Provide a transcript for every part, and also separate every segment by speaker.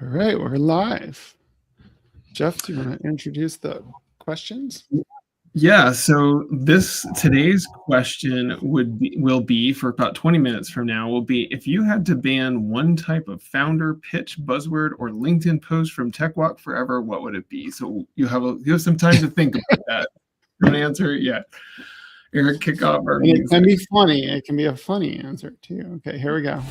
Speaker 1: All right, we're live. Jeff, do you want to introduce the questions?
Speaker 2: Yeah, so today's question will be for about 20 minutes from now will be, if you had to ban one type of founder, pitch, buzzword, or LinkedIn post from TechWalk forever, what would it be? So you have some time to think about that. You want to answer it? Yeah. Eric, kick off our
Speaker 1: meeting. It can be funny. It can be a funny answer too. Okay, here we go.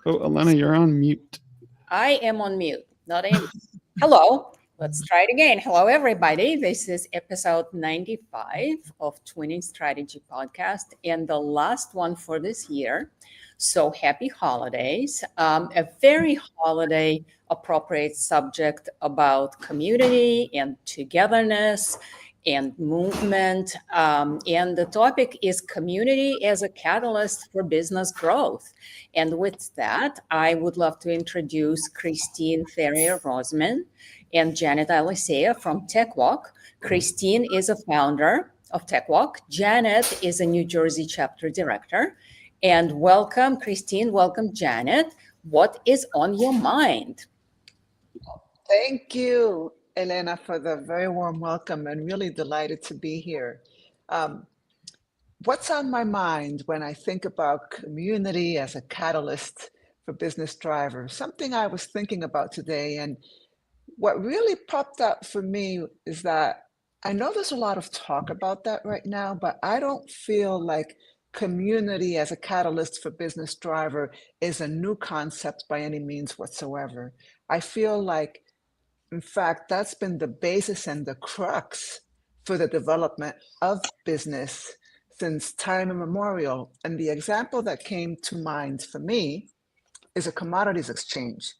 Speaker 1: Oh, Elena, you're on mute.
Speaker 3: I am on mute. Hello. Let's try it again. Hello, everybody. This is episode 95 of Twinning Strategy Podcast and the last one for this year. So happy holidays. A very holiday appropriate subject about community and togetherness and movement. And the topic is community as a catalyst for business growth. And with that, I would love to introduce Christine Ferrier-Rosemin and Janet Alicea from TechWalk. Christine is a founder of TechWalk. Janet is a New Jersey chapter director. And welcome, Christine. Welcome, Janet. What is on your mind?
Speaker 4: Thank you, Elena, for the very warm welcome, and really delighted to be here. What's on my mind when I think about community as a catalyst for business drivers? Something I was thinking about today, and what really popped up for me is that I know there's a lot of talk about that right now, but I don't feel like community as a catalyst for business driver is a new concept by any means whatsoever. I feel like, in fact, that's been the basis and the crux for the development of business since time immemorial. And the example that came to mind for me is a commodities exchange.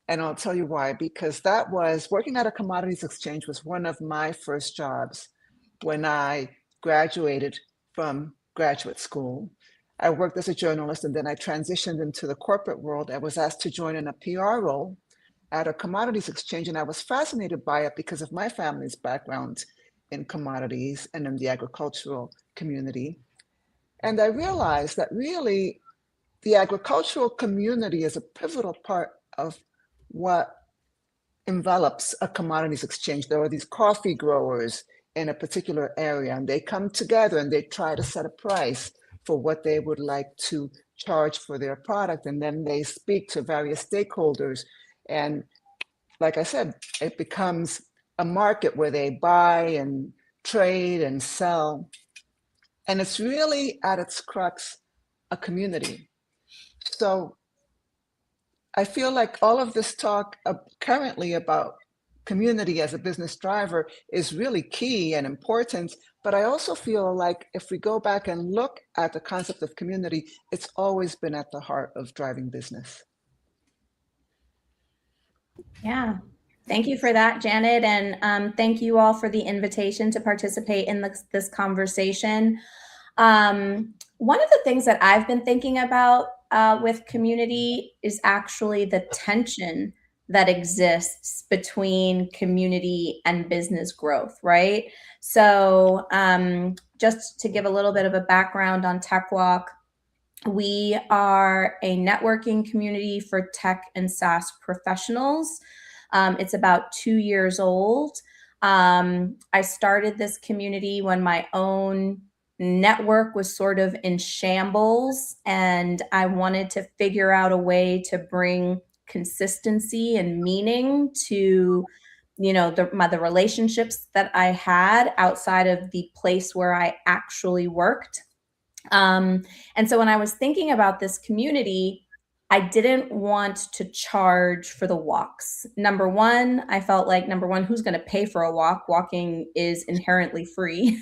Speaker 4: And I'll tell you why, because that was working at a commodities exchange was one of my first jobs when I graduated from graduate school. I worked as a journalist, and then I transitioned into the corporate world. I was asked to join in a PR role at a commodities exchange, and I was fascinated by it because of my family's background in commodities and in the agricultural community. And I realized that really the agricultural community is a pivotal part of what envelops a commodities exchange. There are these coffee growers in a particular area, and they come together and they try to set a price for what they would like to charge for their product. And then they speak to various stakeholders. And like I said, it becomes a market where they buy and trade and sell. And it's really at its crux, a community. So I feel like all of this talk currently about community as a business driver is really key and important, but I also feel like if we go back and look at the concept of community, it's always been at the heart of driving business.
Speaker 5: Yeah, thank you for that, Janet, and thank you all for the invitation to participate in this conversation. One of the things that I've been thinking about with community is actually the tension that exists between community and business growth, right? So just to give a little bit of a background on TechWalk, we are a networking community for tech and SaaS professionals. It's about 2 years old. I started this community when my own network was sort of in shambles, and I wanted to figure out a way to bring consistency and meaning to, the relationships that I had outside of the place where I actually worked. And so when I was thinking about this community, I didn't want to charge for the walks. I felt like, who's going to pay for a walk? Walking is inherently free.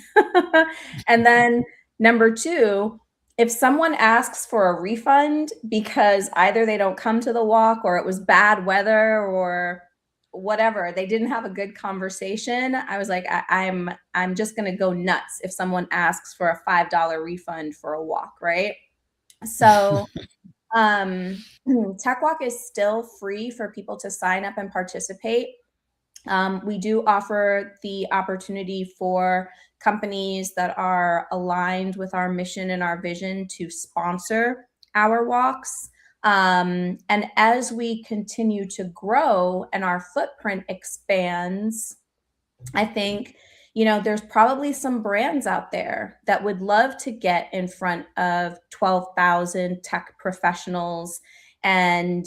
Speaker 5: And then number two, if someone asks for a refund because either they don't come to the walk or it was bad weather or whatever, they didn't have a good conversation, I was like, I'm just going to go nuts if someone asks for a $5 refund for a walk, right? So TechWalk is still free for people to sign up and participate. We do offer the opportunity for companies that are aligned with our mission and our vision to sponsor our walks. And as we continue to grow and our footprint expands, I think, there's probably some brands out there that would love to get in front of 12,000 tech professionals and,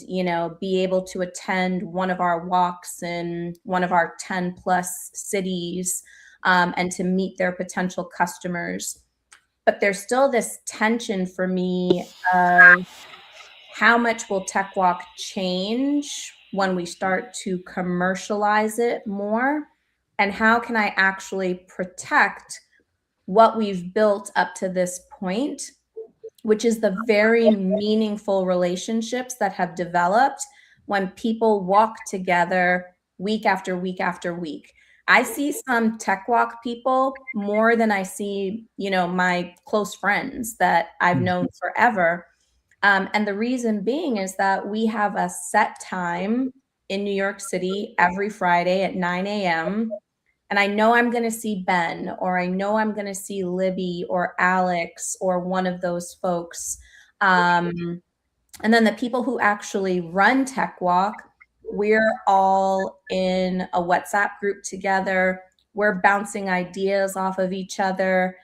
Speaker 5: be able to attend one of our walks in one of our 10 plus cities, and to meet their potential customers. But there's still this tension for me of how much will TechWalk change when we start to commercialize it more? And how can I actually protect what we've built up to this point, which is the very meaningful relationships that have developed when people walk together week after week after week. I see some TechWalk people more than I see, my close friends that I've known forever. And the reason being is that we have a set time in New York City every Friday at 9 a.m. And I know I'm going to see Ben, or I know I'm going to see Libby or Alex or one of those folks. And then the people who actually run TechWalk, we're all in a WhatsApp group together. We're bouncing ideas off of each other.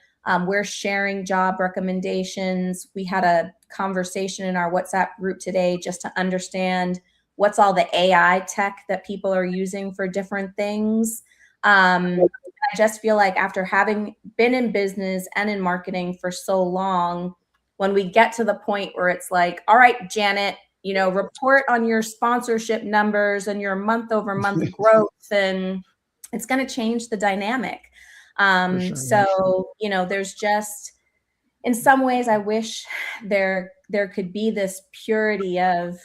Speaker 5: We're sharing job recommendations. We had a conversation in our WhatsApp group today just to understand what's all the AI tech that people are using for different things. I just feel like after having been in business and in marketing for so long, when we get to the point where it's like, all right, Janet, report on your sponsorship numbers and your month over month growth, and it's going to change the dynamic. So, there's just, in some ways, I wish there could be this purity of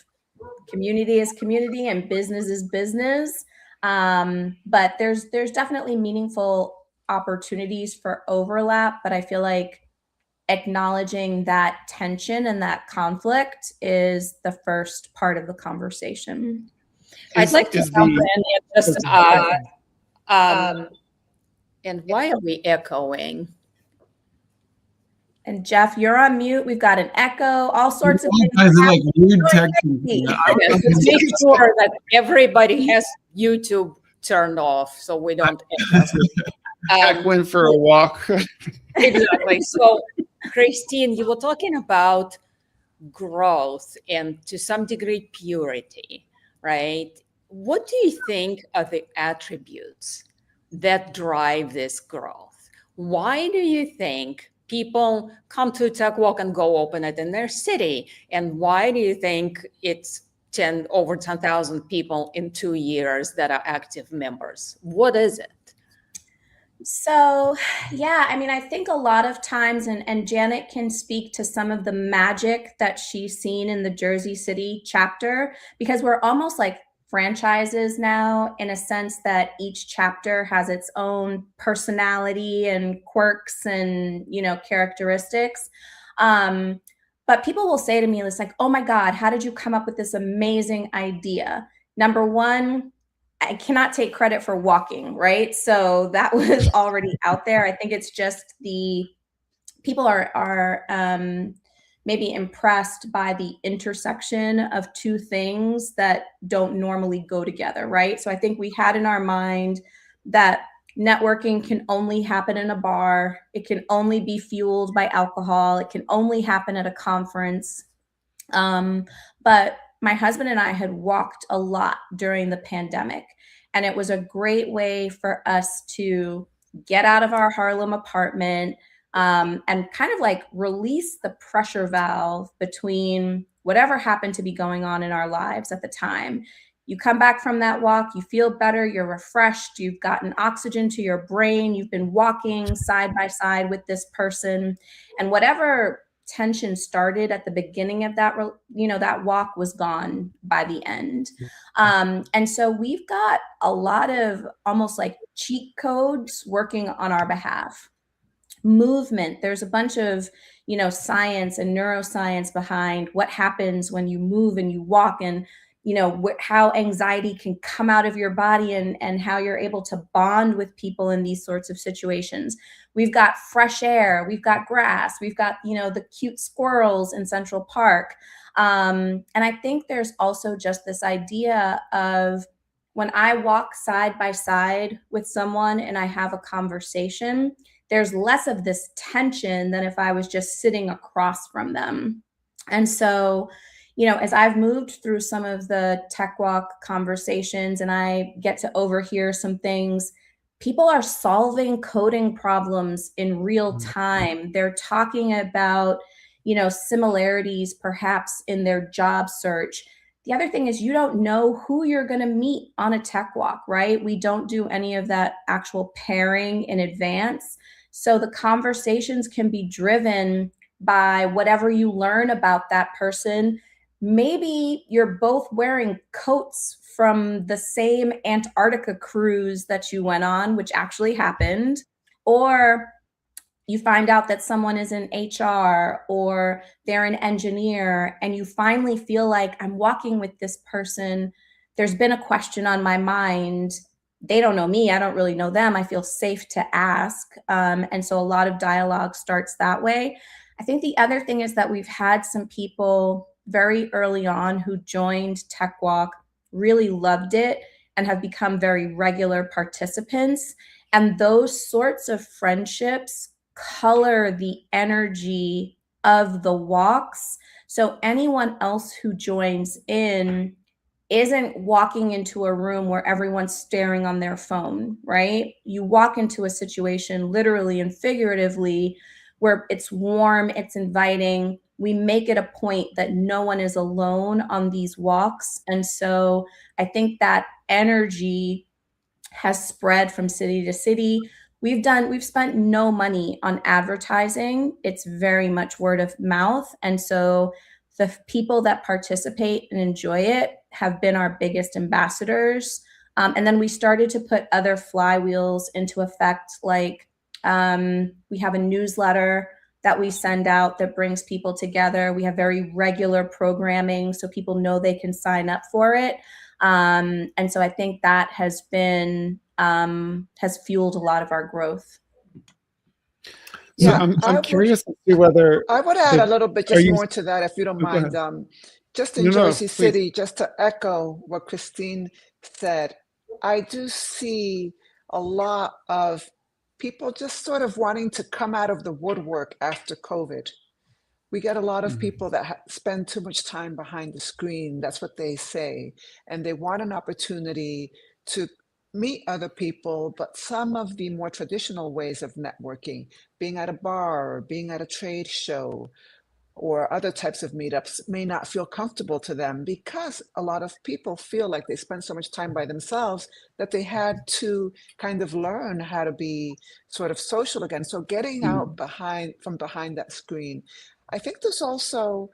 Speaker 5: community is community and business is business. But there's definitely meaningful opportunities for overlap. But I feel like acknowledging that tension and that conflict is the first part of the conversation.
Speaker 3: I'd like to jump in and just and why are we echoing?
Speaker 5: And Jeff, you're on mute. We've got an echo, all sorts of things.
Speaker 2: Guys are like weird tech.
Speaker 3: Let's make sure that everybody has YouTube turned off so we don't
Speaker 1: Jack went for a walk.
Speaker 3: Exactly. So, Christine, you were talking about growth and to some degree purity, right? What do you think are the attributes that drive this growth? Why do you think people come to TechWalk and go open it in their city? And why do you think it's over 10,000 people in 2 years that are active members? What is it?
Speaker 5: So, yeah, I think a lot of times, and Janet can speak to some of the magic that she's seen in the Jersey City chapter, because we're almost like franchises now, in a sense that each chapter has its own personality and quirks and, characteristics. But people will say to me, it's like, oh my God, how did you come up with this amazing idea? Number one, I cannot take credit for walking, right? So that was already out there. I think it's just the people are maybe impressed by the intersection of two things that don't normally go together, right? So I think we had in our mind that networking can only happen in a bar. It can only be fueled by alcohol. It can only happen at a conference. But my husband and I had walked a lot during the pandemic, and it was a great way for us to get out of our Harlem apartment, and kind of like release the pressure valve between whatever happened to be going on in our lives at the time. You come back from that walk, you feel better, you're refreshed, you've gotten oxygen to your brain, you've been walking side by side with this person, and whatever tension started at the beginning of that, that walk was gone by the end. And so we've got a lot of almost like cheat codes working on our behalf. Movement, there's a bunch of science and neuroscience behind what happens when you move and you walk, and how anxiety can come out of your body and how you're able to bond with people in these sorts of situations. We've got fresh air, we've got grass, we've got, the cute squirrels in Central Park. And I think there's also just this idea of when I walk side by side with someone and I have a conversation, there's less of this tension than if I was just sitting across from them. And so, as I've moved through some of the TechWalk conversations and I get to overhear some things, people are solving coding problems in real time. They're talking about, similarities perhaps in their job search. The other thing is you don't know who you're going to meet on a TechWalk, right? We don't do any of that actual pairing in advance. So the conversations can be driven by whatever you learn about that person. Maybe you're both wearing coats from the same Antarctica cruise that you went on, which actually happened, or you find out that someone is in HR or they're an engineer, and you finally feel like, I'm walking with this person. There's been a question on my mind. They don't know me. I don't really know them. I feel safe to ask. And so a lot of dialogue starts that way. I think the other thing is that we've had some people very early on who joined TechWalk, really loved it, and have become very regular participants. And those sorts of friendships color the energy of the walks. So anyone else who joins in isn't walking into a room where everyone's staring on their phone, right? You walk into a situation literally and figuratively where it's warm, it's inviting. We make it a point that no one is alone on these walks. And so I think that energy has spread from city to city. We've spent no money on advertising. It's very much word of mouth. And so the people that participate and enjoy it have been our biggest ambassadors. And then we started to put other flywheels into effect, like we have a newsletter that we send out that brings people together. We have very regular programming so people know they can sign up for it. And so I think that has fueled a lot of our growth.
Speaker 1: So I'm curious to see whether
Speaker 4: I would add a little bit just more to that, if you don't mind. Just in Jersey City, just to echo what Christine said, I do see a lot of people just sort of wanting to come out of the woodwork after COVID. We get a lot of people that spend too much time behind the screen. That's what they say. And they want an opportunity to meet other people, but some of the more traditional ways of networking, being at a bar, or being at a trade show, or other types of meetups may not feel comfortable to them because a lot of people feel like they spend so much time by themselves that they had to kind of learn how to be sort of social again. So getting out from behind that screen. I think there's also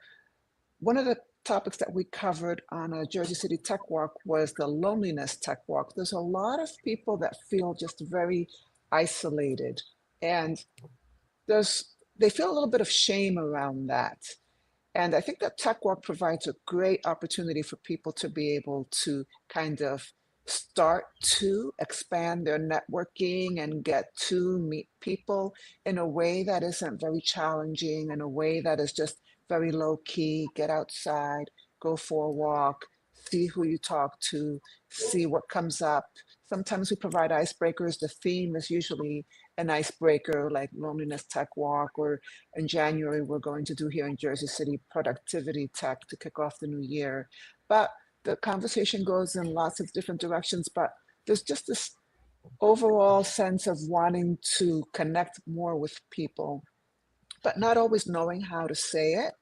Speaker 4: one of the topics that we covered on a Jersey City Tech Walk was the loneliness Tech Walk. There's a lot of people that feel just very isolated, and they feel a little bit of shame around that. And I think that TechWalk provides a great opportunity for people to be able to kind of start to expand their networking and get to meet people in a way that isn't very challenging, in a way that is just very low key. Get outside, go for a walk, see who you talk to, see what comes up. Sometimes we provide icebreakers. The theme is usually an icebreaker like Loneliness Tech Walk, or in January, we're going to do here in Jersey City, Productivity Tech to kick off the new year. But the conversation goes in lots of different directions, but there's just this overall sense of wanting to connect more with people, but not always knowing how to say it.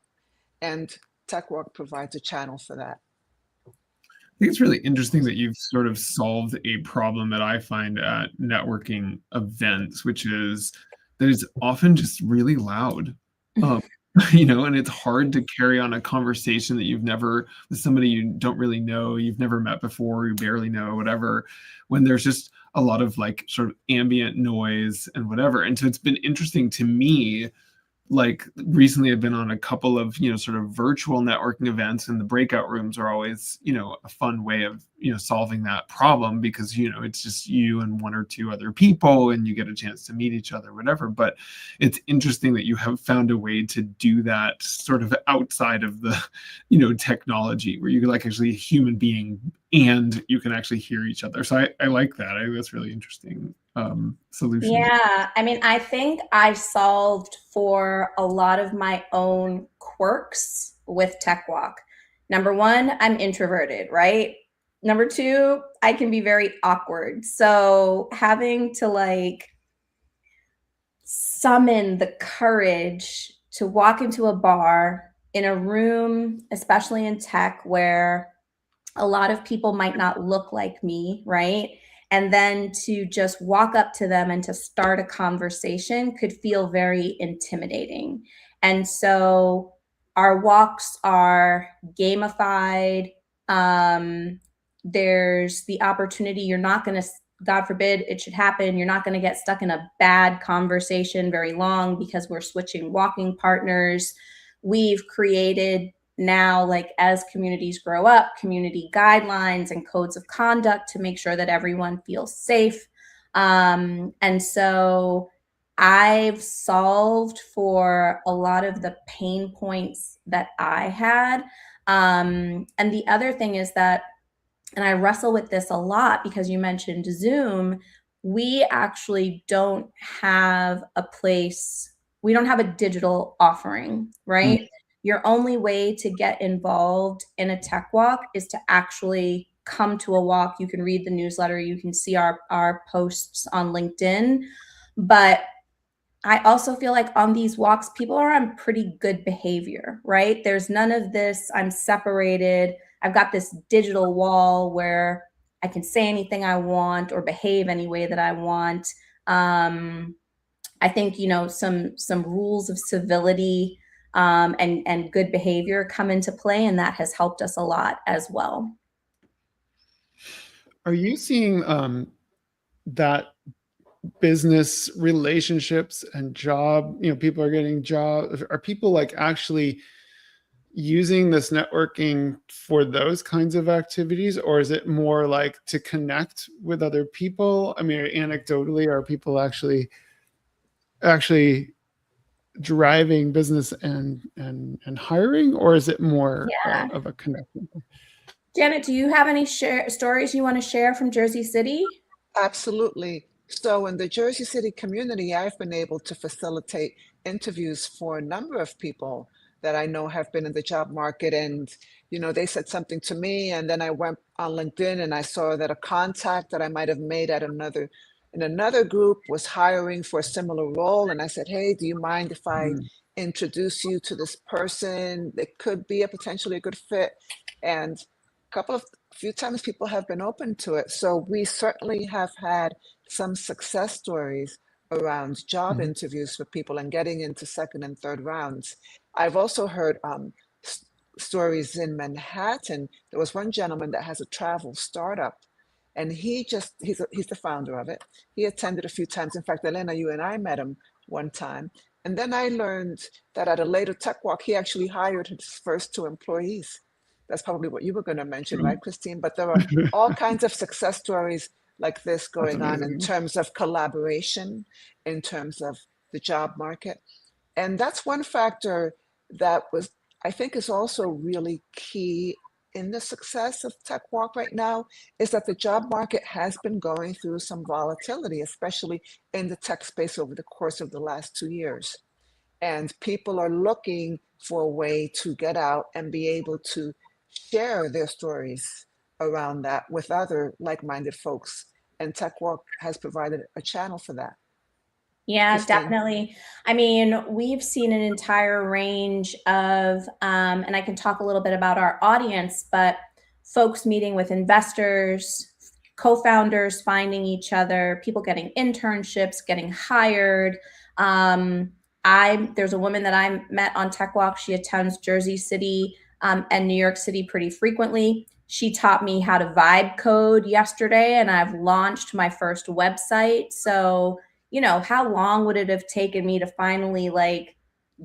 Speaker 4: And TechWalk provides a channel for that.
Speaker 2: I think it's really interesting that you've sort of solved a problem that I find at networking events, which is that it's often just really loud, and it's hard to carry on a conversation that you've never, with somebody you don't really know, you've never met before, you barely know, whatever, when there's just a lot of like sort of ambient noise and whatever. And so it's been interesting to me like recently I've been on a couple of, sort of virtual networking events, and the breakout rooms are always, a fun way of, solving that problem, because, it's just you and one or two other people and you get a chance to meet each other, whatever. But it's interesting that you have found a way to do that sort of outside of the, technology, where you're like actually a human being and you can actually hear each other. So I like that. I think that's really interesting solution.
Speaker 5: Yeah, I mean, I think I've solved for a lot of my own quirks with TechWalk. Number one, I'm introverted, right? Number two, I can be very awkward. So having to like summon the courage to walk into a bar in a room, especially in tech, where a lot of people might not look like me, right? And then to just walk up to them and to start a conversation could feel very intimidating. And so our walks are gamified. There's the opportunity, you're not going to, God forbid it should happen, you're not going to get stuck in a bad conversation very long because we're switching walking partners. We've created now, like as communities grow up, community guidelines and codes of conduct to make sure that everyone feels safe. And so I've solved for a lot of the pain points that I had. And the other thing is that, and I wrestle with this a lot because you mentioned Zoom, we actually don't have a place, we don't have a digital offering, right? Mm-hmm. Your only way to get involved in a tech walk is to actually come to a walk. You can read the newsletter, you can see our posts on LinkedIn. But I also feel like on these walks, people are on pretty good behavior, right? There's none of this, I'm separated, I've got this digital wall where I can say anything I want or behave any way that I want. I think, some rules of civility and good behavior come into play, and that has helped us a lot as well.
Speaker 1: Are you seeing that business relationships and job, people are getting jobs? Are people like actually using this networking for those kinds of activities, or is it more like to connect with other people? I mean, anecdotally, are people actually driving business and hiring, or is it more of a connection?
Speaker 5: Janet, do you have any stories you want to share from Jersey City?
Speaker 4: Absolutely. So in the Jersey City community, I've been able to facilitate interviews for a number of people that I know have been in the job market. And, they said something to me, and then I went on LinkedIn and I saw that a contact that I might have made at another group was hiring for a similar role. And I said, hey, do you mind if I introduce you to this person? It could be potentially a good fit. And a few times people have been open to it. So we certainly have had some success stories around job interviews for people and getting into second and third rounds. I've also heard stories in Manhattan. There was one gentleman that has a travel startup, and he's the founder of it. He attended a few times. In fact, Elena, you and I met him one time. And then I learned that at a later tech walk, he actually hired his first 2 employees. That's probably what you were going to mention, right, Christine? But there are all kinds of success stories like this going on in terms of collaboration, in terms of the job market. And that's one factor that I think is also really key in the success of TechWalk right now, is that the job market has been going through some volatility, especially in the tech space over the course of the last 2 years. And people are looking for a way to get out and be able to share their stories around that with other like-minded folks. And TechWalk has provided a channel for that.
Speaker 5: Yeah,
Speaker 4: Christine.
Speaker 5: definitely. I mean, we've seen an entire range of, and I can talk a little bit about our audience, but folks meeting with investors, co-founders finding each other, people getting internships, getting hired. There's a woman that I met on TechWalk. She attends Jersey City and New York City pretty frequently. She taught me how to vibe code yesterday, and I've launched my first website. So, how long would it have taken me to finally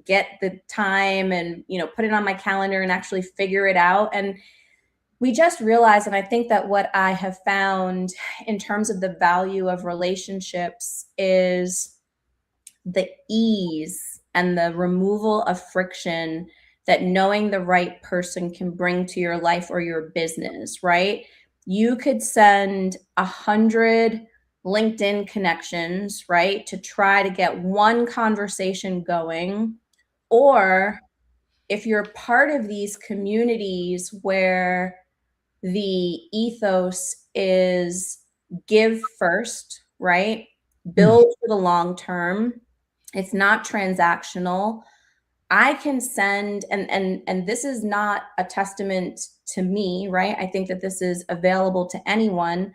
Speaker 5: get the time and, put it on my calendar and actually figure it out. And we just realized, and I think that what I have found in terms of the value of relationships is the ease and the removal of friction that knowing the right person can bring to your life or your business, right? You could send 100 LinkedIn connections, right, to try to get one conversation going. Or if you're part of these communities where the ethos is give first, right? Build for the long term. It's not transactional. I can send, and this is not a testament to me, right? I think that this is available to anyone.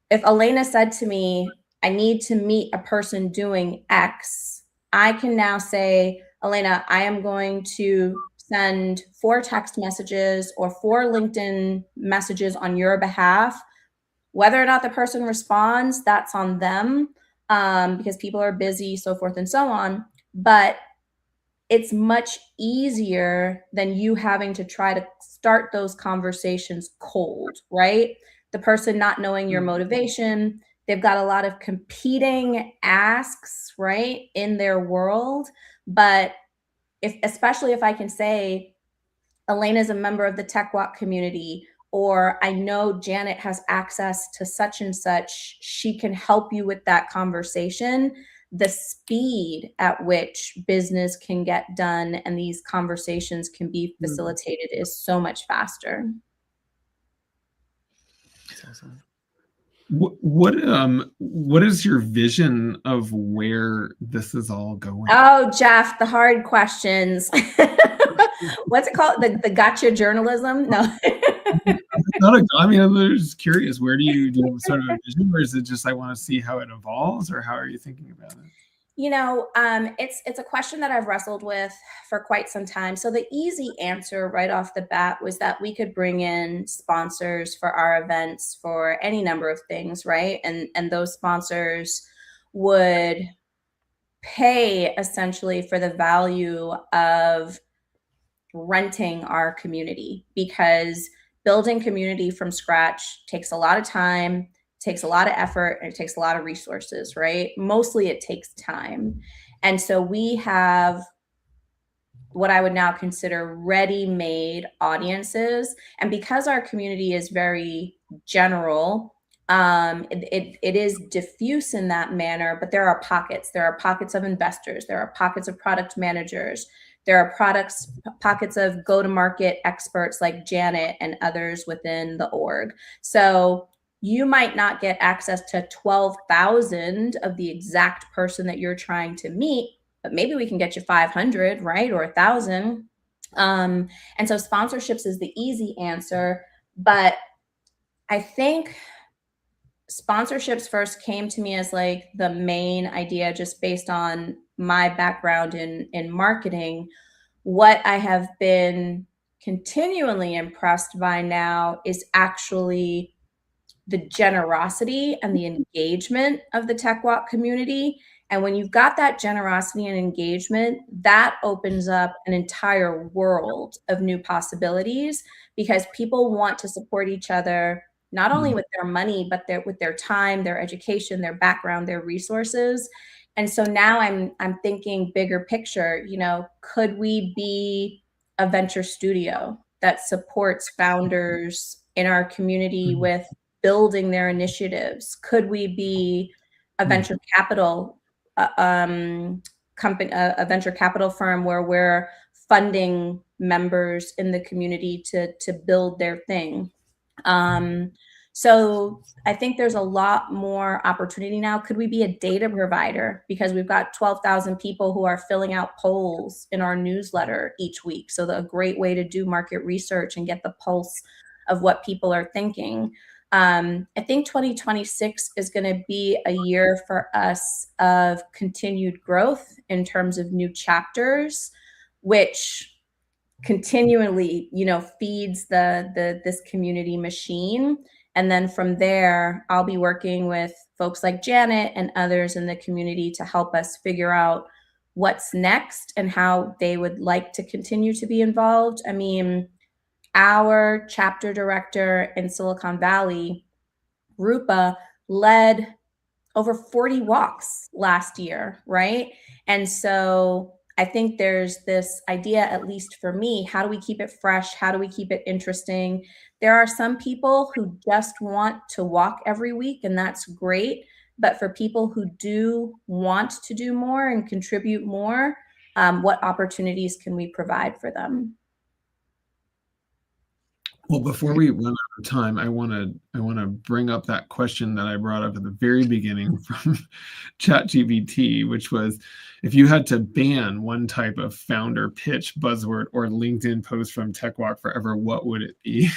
Speaker 5: If Elena said to me, I need to meet a person doing X, I can now say, Elena, I am going to send 4 text messages or 4 LinkedIn messages on your behalf. Whether or not the person responds, that's on them, because people are busy, so forth and so on. But it's much easier than you having to try to start those conversations cold, right? The person not knowing your motivation, they've got a lot of competing asks, right, in their world. But especially if I can say, Elena's a member of the TechWalk community, or I know Janet has access to such and such, she can help you with that conversation. The speed at which business can get done and these conversations can be facilitated is so much faster.
Speaker 2: What is your vision of where this is all going?
Speaker 5: Oh, Jeff, the hard questions. What's it called? The gotcha journalism? No.
Speaker 2: I mean, I'm just curious. Where do you have sort of a vision, or is it just I want to see how it evolves, or how are you thinking about it?
Speaker 5: It's a question that I've wrestled with for quite some time. So the easy answer right off the bat was that we could bring in sponsors for our events for any number of things, right? And those sponsors would pay essentially for the value of renting our community, because building community from scratch takes a lot of time, takes a lot of effort, and it takes a lot of resources, right? Mostly it takes time. And so we have what I would now consider ready-made audiences. And because our community is very general, it is diffuse in that manner, but there are pockets. There are pockets of investors. There are pockets of product managers. There are pockets of go-to-market experts like Janet and others within the org. So you might not get access to 12,000 of the exact person that you're trying to meet, but maybe we can get you 500, right? Or 1,000. And so sponsorships is the easy answer. But I think sponsorships first came to me as like the main idea, just based on my background in marketing. What I have been continually impressed by now is actually the generosity and the engagement of the TechWalk community. And when you've got that generosity and engagement, that opens up an entire world of new possibilities, because people want to support each other, not only with their money, but with their time, their education, their background, their resources. And so now I'm thinking bigger picture, could we be a venture studio that supports founders in our community with building their initiatives? Could we be a venture capital company, a venture capital firm where we're funding members in the community to build their thing? So I think there's a lot more opportunity now. Could we be a data provider? Because we've got 12,000 people who are filling out polls in our newsletter each week. So a great way to do market research and get the pulse of what people are thinking. I think 2026 is going to be a year for us of continued growth in terms of new chapters, which continually, feeds this community machine. And then from there, I'll be working with folks like Janet and others in the community to help us figure out what's next and how they would like to continue to be involved. I mean, our chapter director in Silicon Valley, Rupa, led over 40 walks last year, right? And so I think there's this idea, at least for me, how do we keep it fresh? How do we keep it interesting? There are some people who just want to walk every week, and that's great. But for people who do want to do more and contribute more, what opportunities can we provide for them?
Speaker 2: Well, before we run out of time, I want to bring up that question that I brought up at the very beginning from ChatGPT, which was, if you had to ban one type of founder pitch, buzzword, or LinkedIn post from TechWalk forever, what would it be?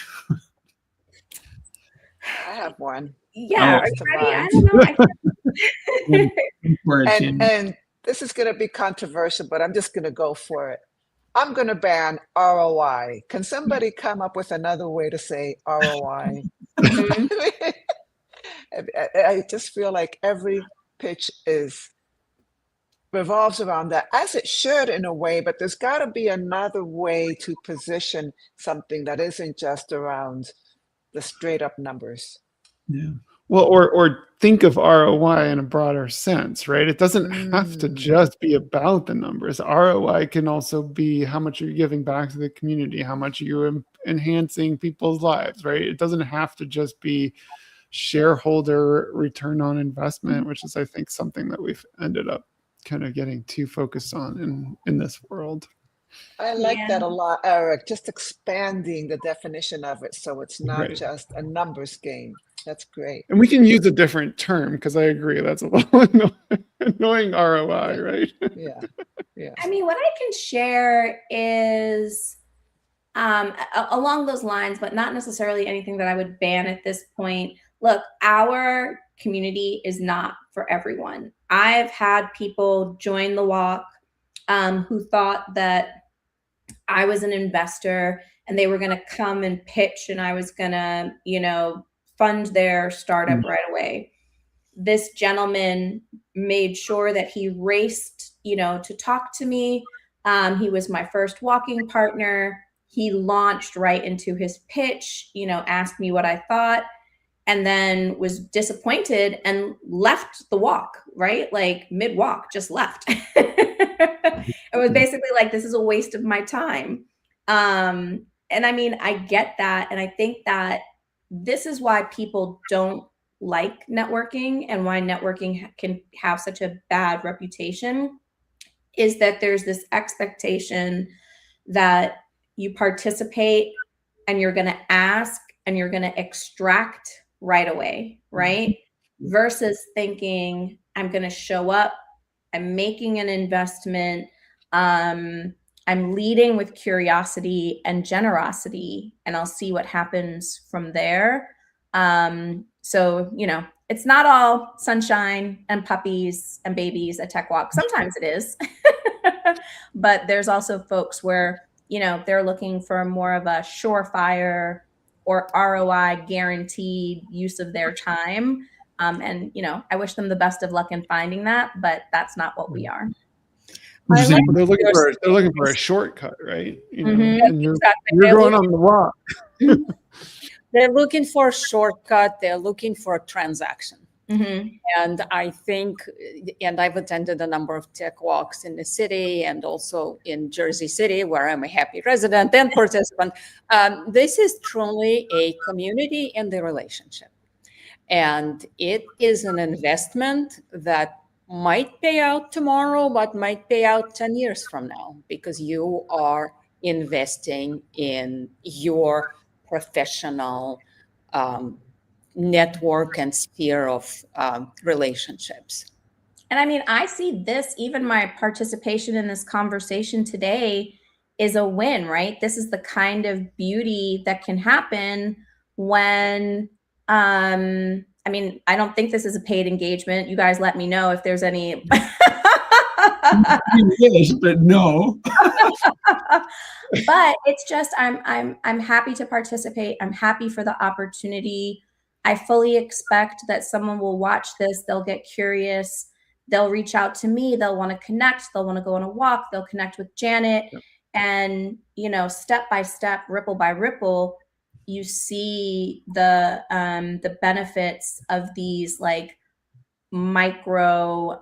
Speaker 4: I have one.
Speaker 5: Yeah,
Speaker 2: Oh.
Speaker 5: are you ready? I don't know.
Speaker 4: And this is going to be controversial, but I'm just going to go for it. I'm going to ban ROI. Can somebody come up with another way to say ROI? I just feel like every pitch revolves around that, as it should in a way, but there's got to be another way to position something that isn't just around the straight up numbers.
Speaker 2: Yeah.
Speaker 1: Well, or think of ROI in a broader sense, right? It doesn't have to just be about the numbers. ROI can also be how much you're giving back to the community, how much you're enhancing people's lives, right? It doesn't have to just be shareholder return on investment, which is, I think, something that we've ended up kind of getting too focused on in this world.
Speaker 4: I like that a lot, Eric, just expanding the definition of it so it's not just a numbers game. That's great.
Speaker 1: And we can use a different term, because I agree that's a little annoying ROI, right?
Speaker 4: Yeah.
Speaker 5: I mean, what I can share is along those lines, but not necessarily anything that I would ban at this point. Look, our community is not for everyone. I've had people join the walk who thought that I was an investor and they were going to come and pitch and I was going to, fund their startup right away. This gentleman made sure that he raced, to talk to me. He was my first walking partner. He launched right into his pitch, asked me what I thought, and then was disappointed and left the walk, right? Like mid-walk, just left. It was basically like, this is a waste of my time. And I mean, I get that. And I think that this is why people don't like networking and why networking can have such a bad reputation, is that there's this expectation that you participate and you're going to ask and you're going to extract right away, right? Versus thinking, I'm going to show up, I'm making an investment, I'm leading with curiosity and generosity, and I'll see what happens from there. So, it's not all sunshine and puppies and babies at TechWalk. Sometimes it is, but there's also folks where, they're looking for more of a surefire or ROI guaranteed use of their time. And, I wish them the best of luck in finding that, but that's not what we are.
Speaker 1: They're looking for a shortcut, right? And you're going on the walk.
Speaker 3: They're looking for a shortcut. They're looking for a transaction. And I think, and I've attended a number of tech walks in the city and also in Jersey City, where I'm a happy resident and participant. This is truly a community and the relationship. And it is an investment that might pay out tomorrow, but might pay out 10 years from now, because you are investing in your professional network and sphere of relationships.
Speaker 5: And I mean, I see this, even my participation in this conversation today is a win, right? This is the kind of beauty that can happen when, I mean, I don't think this is a paid engagement. You guys let me know if there's any.
Speaker 2: Yes, but no.
Speaker 5: But it's just, I'm happy to participate. I'm happy for the opportunity. I fully expect that someone will watch this. They'll get curious. they'll reach out to me, they'll want to connect, they'll want to go on a walk, they'll connect with Janet.
Speaker 1: Yep.
Speaker 5: And, step by step, ripple by ripple, you see the benefits of these like micro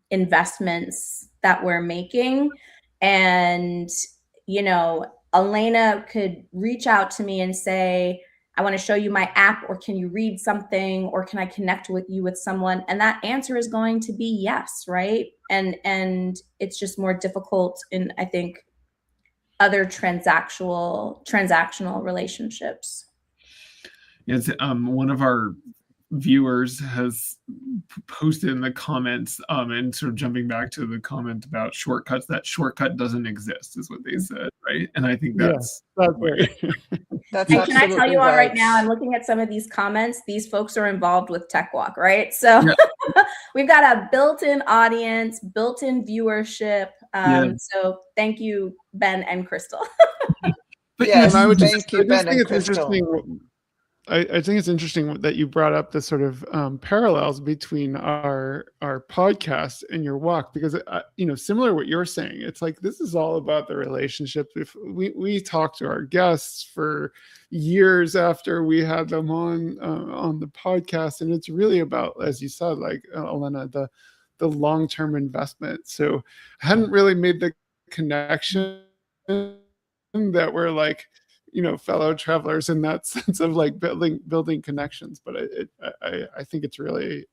Speaker 5: investments that we're making. And, Elena could reach out to me and say, I want to show you my app, or can you read something, or can I connect with you with someone? And that answer is going to be yes, right? And it's just more difficult in, I think, other transactional relationships.
Speaker 2: Yes, one of our viewers has posted in the comments, and sort of jumping back to the comment about shortcuts, that shortcut doesn't exist is what they said, right? And I think that's
Speaker 1: right.
Speaker 4: That's
Speaker 5: And can I tell you all right
Speaker 4: right
Speaker 5: now, I'm looking at some of these comments. These folks are involved with TechWalk, right? So
Speaker 2: Yeah.
Speaker 5: we've got a built-in audience, built-in viewership. So thank you, Ben and Crystal.
Speaker 2: But
Speaker 4: Yes,
Speaker 1: And I would just,
Speaker 4: thank you,
Speaker 1: I just
Speaker 4: Ben
Speaker 1: think
Speaker 4: and
Speaker 1: it's
Speaker 4: Crystal.
Speaker 1: interesting. I think it's interesting that you brought up the sort of parallels between our podcast and your walk, because similar to what you're saying, it's like this is all about the relationship. If we talk to our guests for years after we had them on the podcast, and it's really about, as you said, like Elena, the long-term investment. So I hadn't really made the connection that we're like, fellow travelers in that sense of like building connections. But I think it's really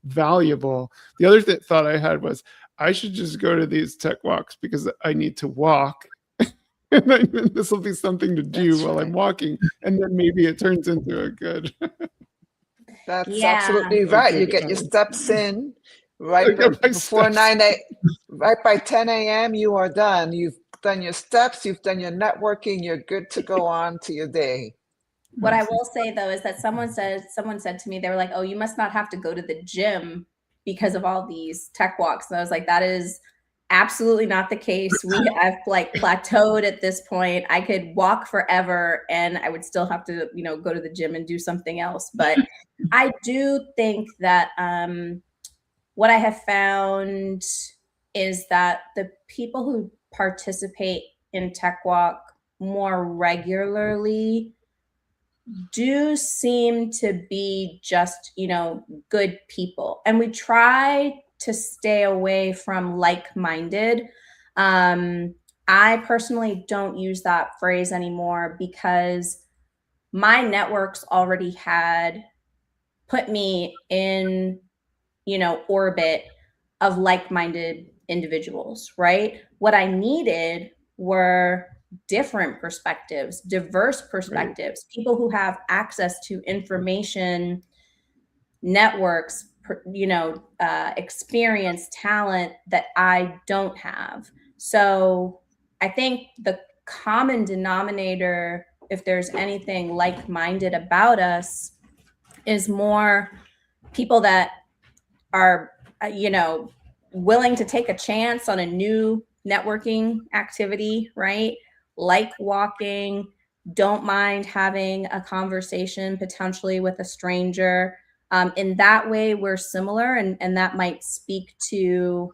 Speaker 1: valuable. The other thought I had was I should just go to these tech walks because I need to walk. And then this will be something to do
Speaker 4: That's
Speaker 1: while
Speaker 4: right.
Speaker 1: I'm walking. And then maybe it turns into a good.
Speaker 4: That's
Speaker 5: Yeah.
Speaker 4: absolutely right. You get your steps in right
Speaker 1: Get my
Speaker 4: before
Speaker 1: steps.
Speaker 4: right by 10 a.m. You are done. You've done your steps, you've done your networking, you're good to go on to your day.
Speaker 5: What I will say though is that someone said to me, they were like, "Oh, you must not have to go to the gym because of all these tech walks." And I was like, that is absolutely not the case. I've like plateaued at this point. I could walk forever and I would still have to, go to the gym and do something else. But I do think that what I have found is that the people who participate in TechWalk more regularly do seem to be just, good people. And we try to stay away from like-minded. I personally don't use that phrase anymore because my networks already had put me in, orbit of like-minded individuals, right? What I needed were different perspectives, diverse perspectives, people who have access to information, networks, experience, talent that I don't have. So I think the common denominator, if there's anything like-minded about us, is more people that are, willing to take a chance on a new networking activity, right? Like walking, don't mind having a conversation potentially with a stranger. In that way, we're similar, and that might speak to,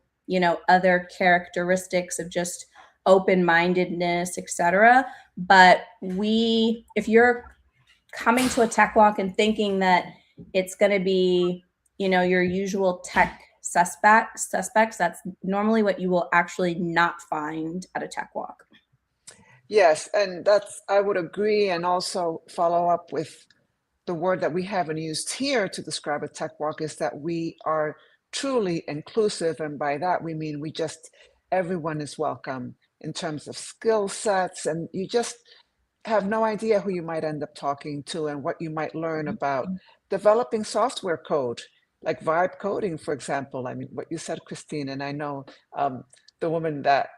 Speaker 5: other characteristics of just open-mindedness, etc. But if you're coming to a tech walk and thinking that it's going to be, your usual tech suspects, that's normally what you will actually not find at a tech walk.
Speaker 4: Yes, and I would agree, and also follow up with the word that we haven't used here to describe a tech walk is that we are truly inclusive. And by that, we mean everyone is welcome in terms of skill sets, and you just have no idea who you might end up talking to and what you might learn about developing software code, like vibe coding, for example. I mean, what you said, Christine, and I know the woman that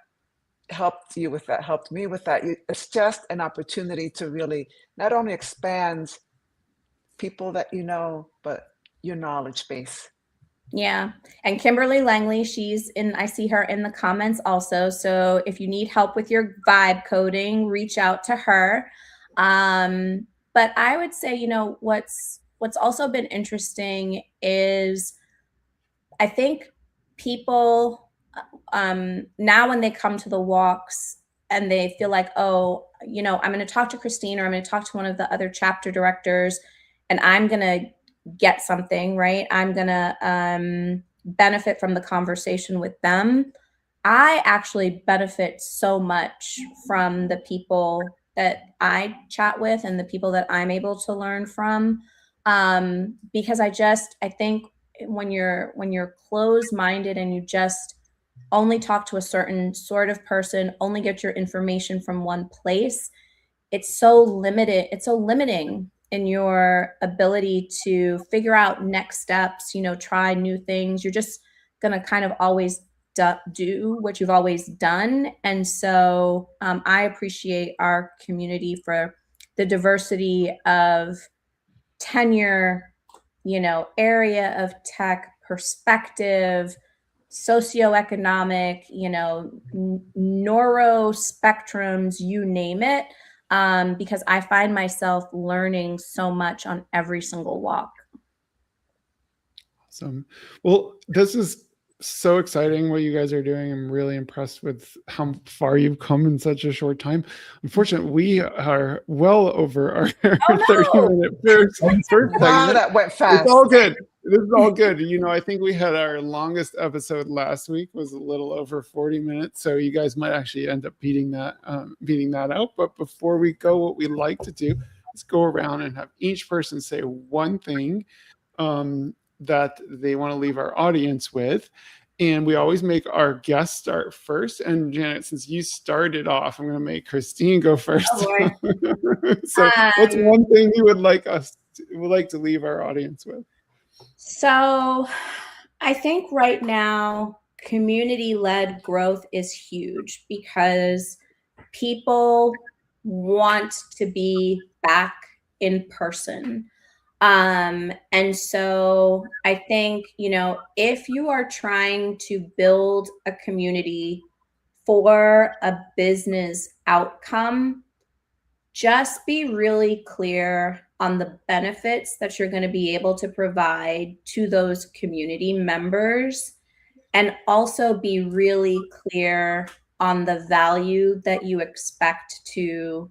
Speaker 4: helped me with that. It's just an opportunity to really not only expand people that you know, but your knowledge base.
Speaker 5: Yeah. And Kimberly Langley, I see her in the comments also. So if you need help with your vibe coding, reach out to her. But I would say, what's also been interesting is I think people now when they come to the walks and they feel like, oh, I'm going to talk to Christine, or I'm going to talk to one of the other chapter directors, and I'm going to get something, right? I'm going to benefit from the conversation with them. I actually benefit so much from the people that I chat with and the people that I'm able to learn from, because I think when you're closed-minded and you just only talk to a certain sort of person, only get your information from one place, it's so limiting in your ability to figure out next steps, try new things. You're just going to kind of always do what you've always done. And so I appreciate our community for the diversity of tenure, area of tech, perspective, socioeconomic, neuro spectrums, you name it, because I find myself learning so much on every single walk.
Speaker 1: Awesome. Well, this is so exciting what you guys are doing. I'm really impressed with how far you've come in such a short time. Unfortunately, we are well over our 30-minute first segment.
Speaker 4: Wow, that went fast.
Speaker 1: It's all good. This is all good. I think we had our longest episode last week was a little over 40 minutes. So you guys might actually end up beating that out. But before we go, what we like to do is go around and have each person say one thing that they want to leave our audience with. And we always make our guests start first. And Janet, since you started off, I'm going to make Christine go first.
Speaker 5: Oh,
Speaker 1: So what's one thing you would like to leave our audience with?
Speaker 5: So I think right now, community-led growth is huge because people want to be back in person. And so I think, if you are trying to build a community for a business outcome, just be really clear on the benefits that you're going to be able to provide to those community members, and also be really clear on the value that you expect to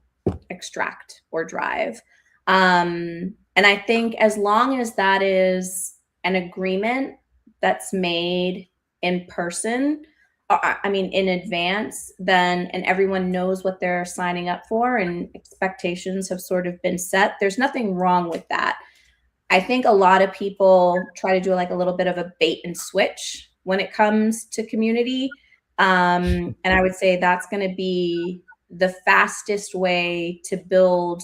Speaker 5: extract or drive. And I think as long as that is an agreement that's made in person, in advance, then, and everyone knows what they're signing up for and expectations have sort of been set, there's nothing wrong with that. I think a lot of people try to do like a little bit of a bait and switch when it comes to community. And I would say that's going to be the fastest way to build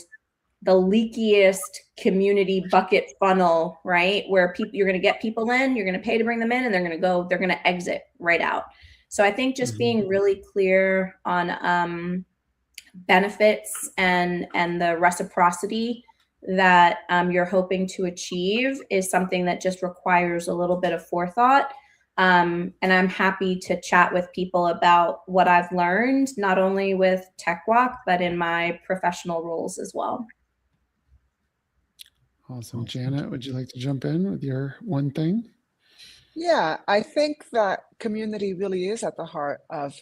Speaker 5: the leakiest community bucket funnel, right? Where you're going to get people in, you're going to pay to bring them in, and they're going to exit right out. So I think just being really clear on benefits and the reciprocity that you're hoping to achieve is something that just requires a little bit of forethought. And I'm happy to chat with people about what I've learned, not only with TechWalk, but in my professional roles as well.
Speaker 1: Awesome. Janet, would you like to jump in with your one thing?
Speaker 4: Yeah, I think that community really is at the heart of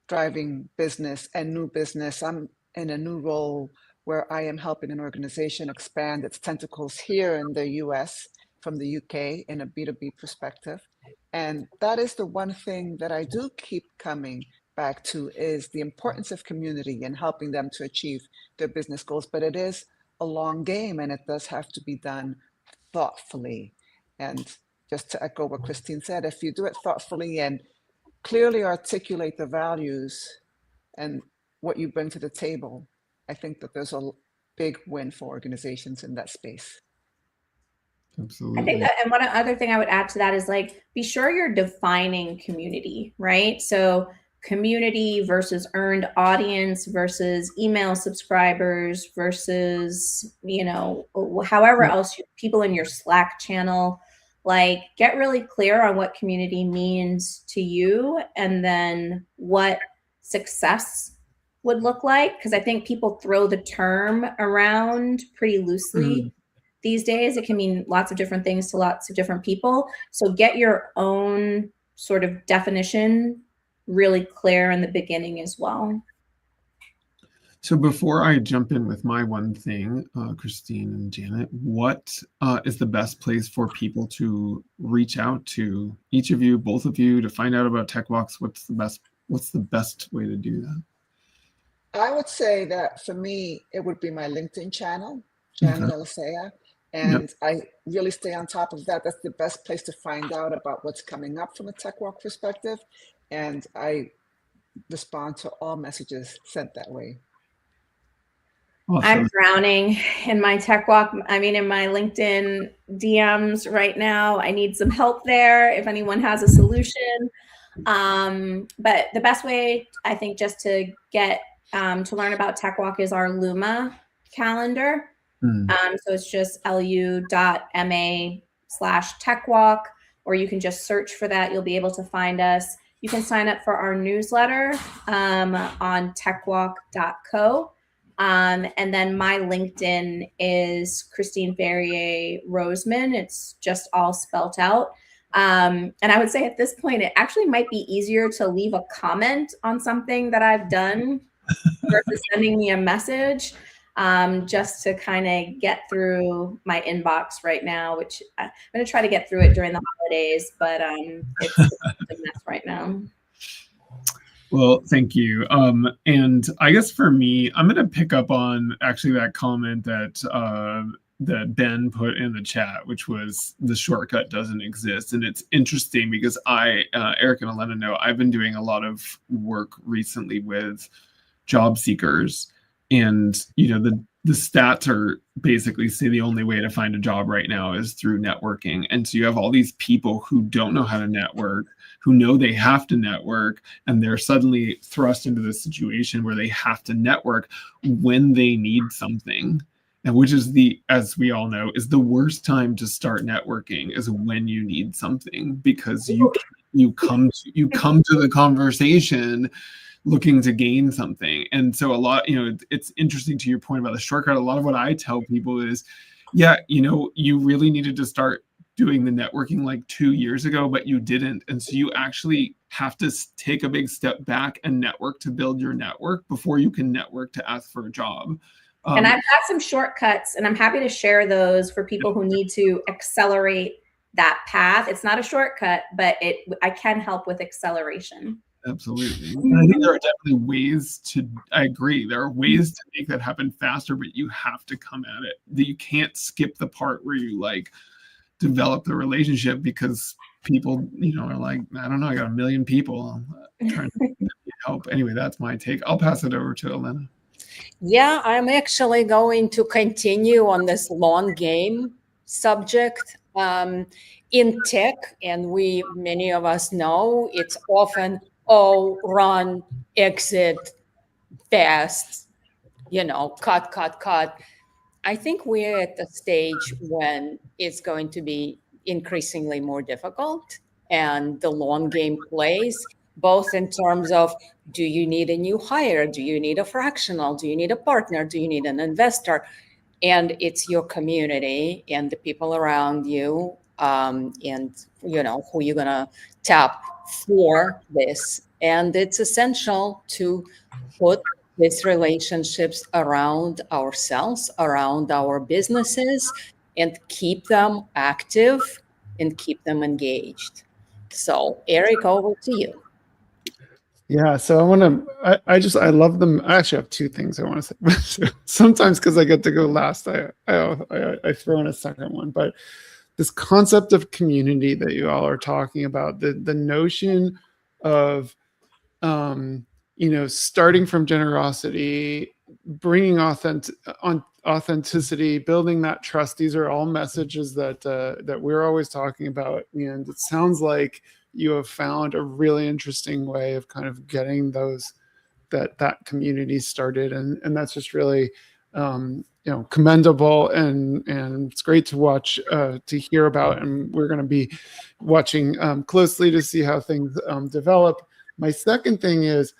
Speaker 4: driving business and new business. I'm in a new role where I am helping an organization expand its tentacles here in the US from the UK in a B2B perspective. And that is the one thing that I do keep coming back to, is the importance of community and helping them to achieve their business goals. But it is a long game, and it does have to be done thoughtfully. And just to echo what Christine said, if you do it thoughtfully and clearly articulate the values and what you bring to the table, I think that there's a big win for organizations in that space.
Speaker 1: Absolutely.
Speaker 5: I think that, and one other thing I would add to that is be sure you're defining community, right? So community versus earned audience versus email subscribers versus, however else people in your Slack channel, get really clear on what community means to you, and then what success would look like. Because I think people throw the term around pretty loosely. these days. It can mean lots of different things to lots of different people. So get your own sort of definition really clear in the beginning as well.
Speaker 2: So before I jump in with my one thing, Christine and Janet, what is the best place for people to reach out to each of you, both of you, to find out about TechWalks? What's the best way to do that?
Speaker 4: I would say that for me, it would be my LinkedIn channel, Janet Alicea. And
Speaker 2: Yep.
Speaker 4: I really stay on top of that. That's the best place to find out about what's coming up from a TechWalk perspective. And I respond to all messages sent that way.
Speaker 2: Awesome.
Speaker 5: I'm drowning in my TechWalk. I mean, in my LinkedIn DMs right now. I need some help there if anyone has a solution. But the best way, I think, just to get to learn about TechWalk is our Luma calendar. So it's just lu.ma/TechWalk, or you can just search for that. You'll be able to find us. You can sign up for our newsletter on techwalk.co. And then my LinkedIn is Christine Ferrier Rosemin. It's just all spelt out. And I would say at this point, it actually might be easier to leave a comment on something that I've done versus sending me a message, just to kind of get through my inbox right now, which I'm going to try to get through it during the holidays, but it's a mess right now.
Speaker 2: Well, thank you. And I guess for me, I'm going to pick up on actually that comment that Ben put in the chat, which was the shortcut doesn't exist. And it's interesting because Eric and Elena know I've been doing a lot of work recently with job seekers, and the stats are basically say the only way to find a job right now is through networking. And so you have all these people who don't know how to network, who know they have to network, and they're suddenly thrust into this situation where they have to network when they need something. And which is as we all know, is the worst time to start networking is when you need something, because you come to the conversation looking to gain something. And so it's interesting to your point about the shortcut. A lot of what I tell people is, you really needed to start doing the networking like 2 years ago, but you didn't. And so you actually have to take a big step back and network to build your network before you can network to ask for a job.
Speaker 5: And I've got some shortcuts, and I'm happy to share those for people who need to accelerate that path. It's not a shortcut, but I can help with acceleration.
Speaker 2: Absolutely. And I think there are definitely I agree. There are ways to make that happen faster, but you have to come at it. You can't skip the part where you develop the relationship, because people, are like, I don't know, I got 1 million people trying to get help. Anyway, that's my take. I'll pass it over to Elena.
Speaker 3: Yeah, I'm actually going to continue on this long game subject. In tech, and many of us know, it's often, run, exit, fast, cut. I think we're at the stage when it's going to be increasingly more difficult, and the long game plays, both in terms of, do you need a new hire? Do you need a fractional? Do you need a partner? Do you need an investor? And it's your community and the people around you, and who you're gonna tap for this. And it's essential to put these relationships around ourselves, around our businesses, and keep them active and keep them engaged. So, Eric, over to you.
Speaker 1: Yeah, so I love them. I actually have two things I want to say. Sometimes because I get to go last, I throw in a second one. But this concept of community that you all are talking about, the notion of starting from generosity, bringing authenticity, building that trust. These are all messages that we're always talking about, and it sounds like you have found a really interesting way of kind of getting that community started, and that's just really commendable, and it's great to watch, to hear about, and we're going to be watching closely to see how things develop. My second thing is,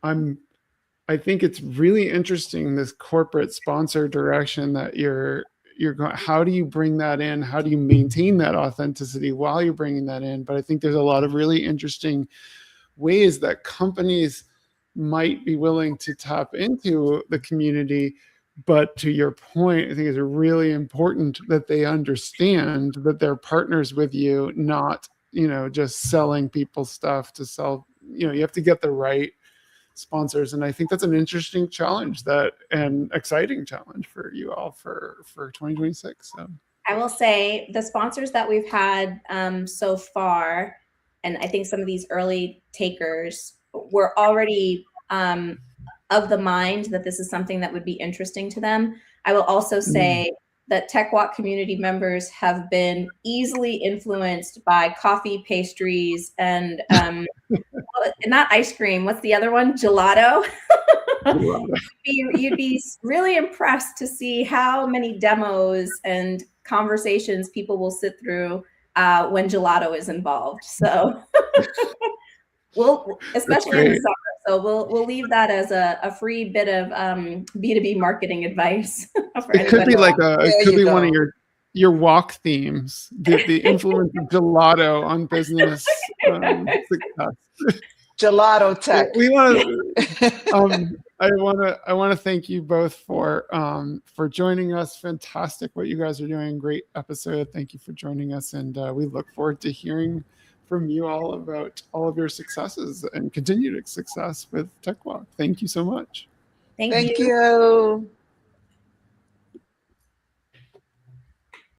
Speaker 1: I think it's really interesting, this corporate sponsor direction that you're you're going, how do you bring that in? How do you maintain that authenticity while you're bringing that in? But I think there's a lot of really interesting ways that companies might be willing to tap into the community. But to your point, I think it's really important that they understand that they're partners with you, not, just selling people stuff to sell. You have to get the right sponsors. And I think that's an interesting challenge and exciting challenge for you all for 2026. So
Speaker 5: I will say the sponsors that we've had so far, and I think some of these early takers were already of the mind that this is something that would be interesting to them. I will also say that TechWalk community members have been easily influenced by coffee, pastries, and not ice cream. What's the other one? Gelato. You'd be really impressed to see how many demos and conversations people will sit through when gelato is involved. So especially in the summer. So we'll leave that as a free bit of B2B marketing advice.
Speaker 1: It could be one of your walk themes, the influence of gelato on business success.
Speaker 4: Gelato tech.
Speaker 1: I want to thank you both for joining us. Fantastic what you guys are doing. Great episode. Thank you for joining us, and we look forward to hearing from you all about all of your successes and continued success with TechWalk. Thank you so much.
Speaker 5: Thank you.
Speaker 4: You.